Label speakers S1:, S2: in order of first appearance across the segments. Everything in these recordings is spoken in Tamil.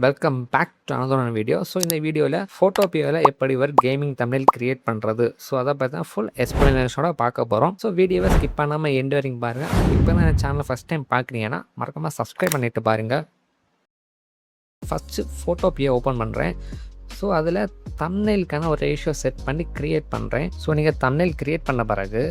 S1: Welcome back to another video. So இந்த வீடியோவில் ஃபோட்டோபியாவில் எப்படி ஒரு கேமிங் தமிழ் கிரியேட் பண்ணுறது, ஸோ அதை பற்றி தான் ஃபுல் எக்ஸ்பிளனேஷனோட பார்க்க போகிறோம். ஸோ வீடியோவை ஸ்கிப் பண்ணாமல் எண்ட் வரைக்கும் பாருங்கள். இப்போ தான் என் சேனலை ஃபஸ்ட் டைம் பார்க்குறீங்கன்னா மறக்காமல் சப்ஸ்கிரைப் பண்ணிட்டு பாருங்கள். ஃபஸ்ட்டு ஃபோட்டோபியா ஓப்பன் பண்ணுறேன். ஸோ அதில் தம்ப்நெயிலுக்கான ஒரு ரேஷியோ செட் பண்ணி க்ரியேட் பண்ணுறேன். ஸோ நீங்கள் தம்ப்நெயில் க்ரியேட் பண்ண பிறகு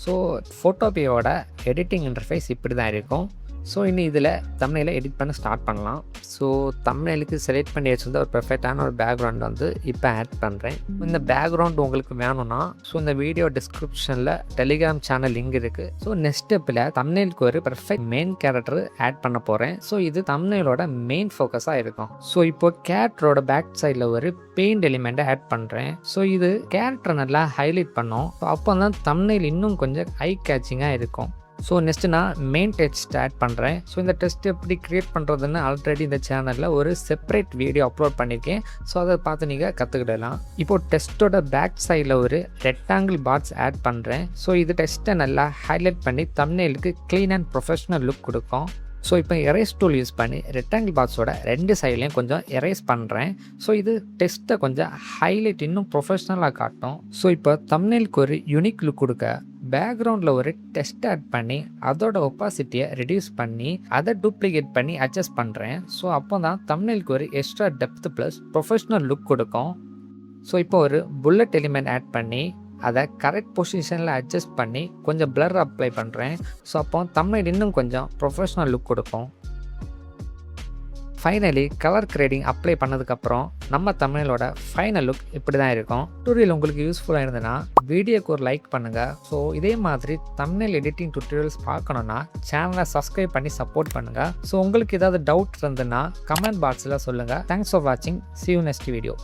S1: ஸோ ஃபோட்டோபியாவோட எடிட்டிங் இன்டர்ஃபேஸ் இப்படி தான் இருக்கும். ஸோ இன்னும் இதில் தம்ப்நெயிலை எடிட் பண்ண ஸ்டார்ட் பண்ணலாம். ஸோ தம்ப்நெயிலுக்கு செலக்ட் பண்ணி வச்சுருந்த ஒரு பெர்ஃபெக்டான ஒரு பேக்ரவுண்ட் வந்து இப்போ ஆட் பண்ணுறேன். இந்த பேக்ரவுண்ட் உங்களுக்கு வேணும்னா ஸோ இந்த வீடியோ டிஸ்கிரிப்ஷனில் டெலிகிராம் சேனல் லிங்க் இருக்குது. ஸோ நெக்ஸ்ட் ஸ்டெப்பில் தம்ப்நெயிலுக்கு ஒரு பெர்ஃபெக்ட் மெயின் கேரக்டர் ஆட் பண்ண போகிறேன். ஸோ இது தம்ப்நெயிலோட மெயின் ஃபோக்கஸாக இருக்கும். ஸோ இப்போ கேரக்டரோட பேக் சைடில் ஒரு பெயிண்ட் எலிமெண்ட்டை ஆட் பண்ணுறேன். ஸோ இது கேரக்டரை நல்லா ஹைலைட் பண்ணோம். ஸோ அப்போ தான் தம்ப்நெயில் இன்னும் கொஞ்சம் ஐ கேச்சிங்காக இருக்கும். ஸோ நெக்ஸ்ட்டு நான் மெயின் டெக்ஸ்ட் ஆட் பண்ணுறேன். ஸோ இந்த டெக்ஸ்ட் எப்படி க்ரியேட் பண்ணுறதுன்னு ஆல்ரெடி இந்த சேனலில் ஒரு செப்பரேட் வீடியோ அப்லோட் பண்ணியிருக்கேன். ஸோ அதை பார்த்து நீங்கள் கற்றுக்கிடலாம். இப்போது டெக்ஸ்ட்டோட பேக் சைடில் ஒரு ரெக்டாங்கிள் பாக்ஸ் ஆட் பண்ணுறேன். ஸோ இது டெக்ஸ்ட்டை நல்லா ஹைலைட் பண்ணி தம்ப்நெயிலுக்கு க்ளீன் அண்ட் ப்ரொஃபஷ்னல் லுக் கொடுக்கும். ஸோ இப்போ எரேஸ் டூல் யூஸ் பண்ணி ரெக்டாங்கிள் பாக்ஸோட ரெண்டு சைட்லேயும் கொஞ்சம் எரேஸ் பண்ணுறேன். ஸோ இது டெக்ஸ்ட்டை கொஞ்சம் ஹைலைட் இன்னும் ப்ரொஃபஷ்னலாக காட்டும். ஸோ இப்போ தம்ப்நெயிலுக்கு ஒரு யூனிக் லுக் கொடுக்க பேக்ரவுண்டில் ஒரு டெக்ஸ்ட் ஆட் பண்ணி அதோட ஒப்பாசிட்டியை ரெடியூஸ் பண்ணி அதை டூப்ளிகேட் பண்ணி அட்ஜஸ்ட் பண்ணுறேன். ஸோ அப்போ தான் தம்ப்நெயிலுக்கு ஒரு extra depth plus professional look கொடுக்கும். ஸோ இப்போ ஒரு புல்லட் எலிமெண்ட் ஆட் பண்ணி அதை கரெக்ட் பொசிஷனில் அட்ஜஸ்ட் பண்ணி கொஞ்சம் பிளர் அப்ளை பண்ணுறேன். ஸோ அப்போ தம்ப்நெயில் இன்னும் கொஞ்சம் ப்ரொஃபஷ்னல் லுக் கொடுக்கும். ஃபைனலி கலர் கிரேடிங் அப்ளை பண்ணதுக்கப்புறம் நம்ம தம்ப்நெயிலோட ஃபைனல் லுக் இப்படி தான் இருக்கும். டுட்டோரியல் உங்களுக்கு யூஸ்ஃபுல்லாக இருந்ததுன்னா வீடியோக்கு ஒரு லைக் பண்ணுங்கள். ஸோ இதே மாதிரி தம்ப்நெயில் எடிட்டிங் டுட்டோரியல்ஸ் பார்க்கணுன்னா சேனலை சப்ஸ்கிரைப் பண்ணி சப்போர்ட் பண்ணுங்கள். ஸோ உங்களுக்கு ஏதாவது டவுட் இருந்ததுன்னா கமெண்ட் பாக்ஸில் சொல்லுங்கள். தேங்க்ஸ் ஃபார் வாட்சிங். See you next video.